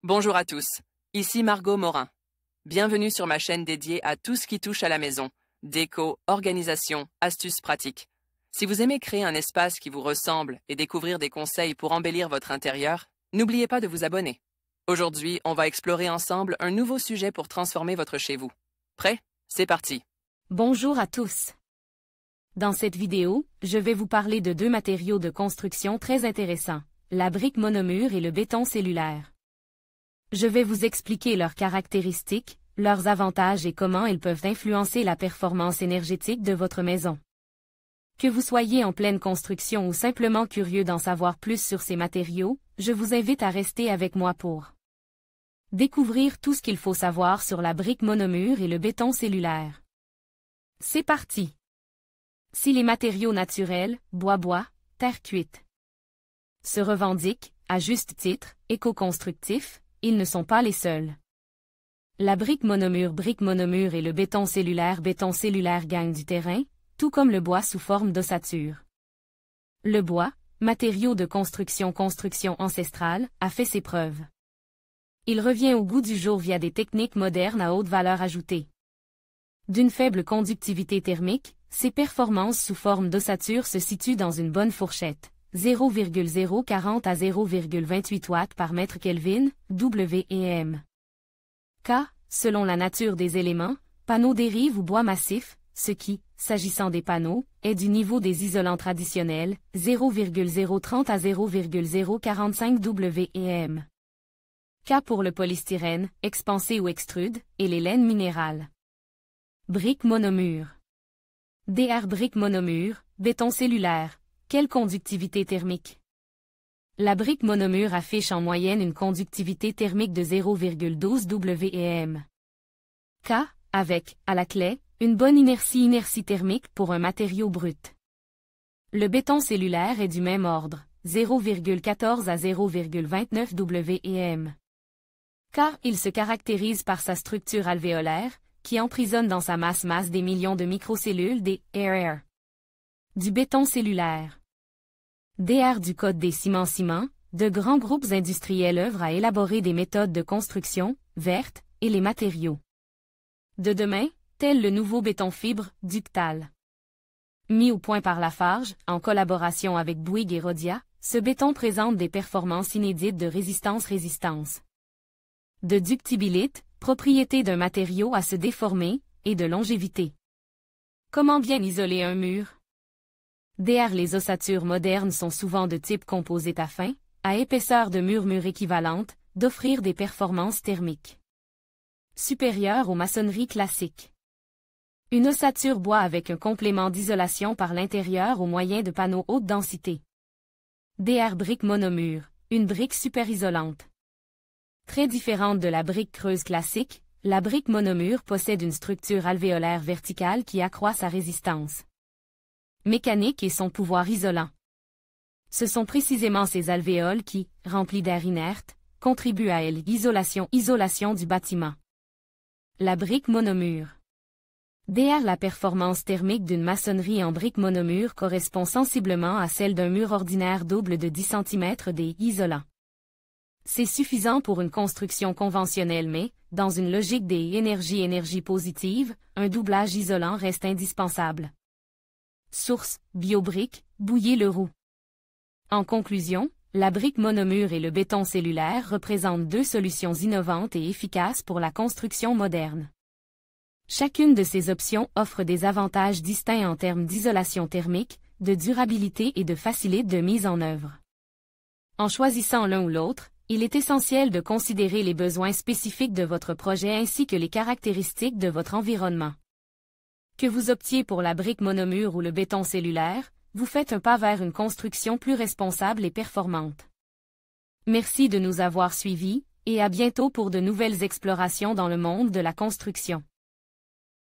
Bonjour à tous, ici Margot Morin. Bienvenue sur ma chaîne dédiée à tout ce qui touche à la maison, déco, organisation, astuces pratiques. Si vous aimez créer un espace qui vous ressemble et découvrir des conseils pour embellir votre intérieur, n'oubliez pas de vous abonner. Aujourd'hui, on va explorer ensemble un nouveau sujet pour transformer votre chez vous. Prêt? C'est parti! Bonjour à tous. Dans cette vidéo, je vais vous parler de deux matériaux de construction très intéressants, la brique monomure et le béton cellulaire. Je vais vous expliquer leurs caractéristiques, leurs avantages et comment elles peuvent influencer la performance énergétique de votre maison. Que vous soyez en pleine construction ou simplement curieux d'en savoir plus sur ces matériaux, je vous invite à rester avec moi pour découvrir tout ce qu'il faut savoir sur la brique monomure et le béton cellulaire. C'est parti! Si les matériaux naturels, bois, terre cuite, se revendiquent, à juste titre, éco-constructifs, ils ne sont pas les seuls. La brique monomure et le béton cellulaire gagnent du terrain, tout comme le bois sous forme d'ossature. Le bois, matériau de construction ancestrale, a fait ses preuves. Il revient au goût du jour via des techniques modernes à haute valeur ajoutée. D'une faible conductivité thermique, ses performances sous forme d'ossature se situent dans une bonne fourchette. 0,040 à 0,28 watts par mètre Kelvin, W/m. K, selon la nature des éléments, panneaux dérive ou bois massif, ce qui, s'agissant des panneaux, est du niveau des isolants traditionnels, 0,030 à 0,045 W/m. K pour le polystyrène, expansé ou extrude, et les laines minérales. Brique monomure. DR brique monomure, béton cellulaire. Quelle conductivité thermique? La brique monomure affiche en moyenne une conductivité thermique de 0,12 W/m. K, avec, à la clé, une bonne inertie thermique pour un matériau brut. Le béton cellulaire est du même ordre, 0,14 à 0,29 W/m. Car il se caractérise par sa structure alvéolaire, qui emprisonne dans sa masse des millions de microcellules des air. Du béton cellulaire. DR du code des ciments, de grands groupes industriels œuvrent à élaborer des méthodes de construction, vertes, et les matériaux de demain, tel le nouveau béton fibre, ductal. Mis au point par Lafarge, en collaboration avec Bouygues et Rhodia, ce béton présente des performances inédites de résistance. De ductibilité, propriété d'un matériau à se déformer, et de longévité. Comment bien isoler un mur? DR les ossatures modernes sont souvent de type composite afin, à épaisseur de mur équivalente, d'offrir des performances thermiques supérieures aux maçonneries classiques. Une ossature bois avec un complément d'isolation par l'intérieur au moyen de panneaux haute densité. DR brique monomure, une brique super isolante. Très différente de la brique creuse classique, la brique monomure possède une structure alvéolaire verticale qui accroît sa résistance mécanique et son pouvoir isolant. Ce sont précisément ces alvéoles qui, remplis d'air inerte, contribuent à l'isolation du bâtiment. La brique monomure. DR la performance thermique d'une maçonnerie en brique monomure correspond sensiblement à celle d'un mur ordinaire double de 10 cm des isolants. C'est suffisant pour une construction conventionnelle mais, dans une logique des énergie positive, un doublage isolant reste indispensable. Source, BioBrick, Bouillé-Leroux. En conclusion, la brique monomure et le béton cellulaire représentent deux solutions innovantes et efficaces pour la construction moderne. Chacune de ces options offre des avantages distincts en termes d'isolation thermique, de durabilité et de facilité de mise en œuvre. En choisissant l'un ou l'autre, il est essentiel de considérer les besoins spécifiques de votre projet ainsi que les caractéristiques de votre environnement. Que vous optiez pour la brique monomure ou le béton cellulaire, vous faites un pas vers une construction plus responsable et performante. Merci de nous avoir suivis, et à bientôt pour de nouvelles explorations dans le monde de la construction.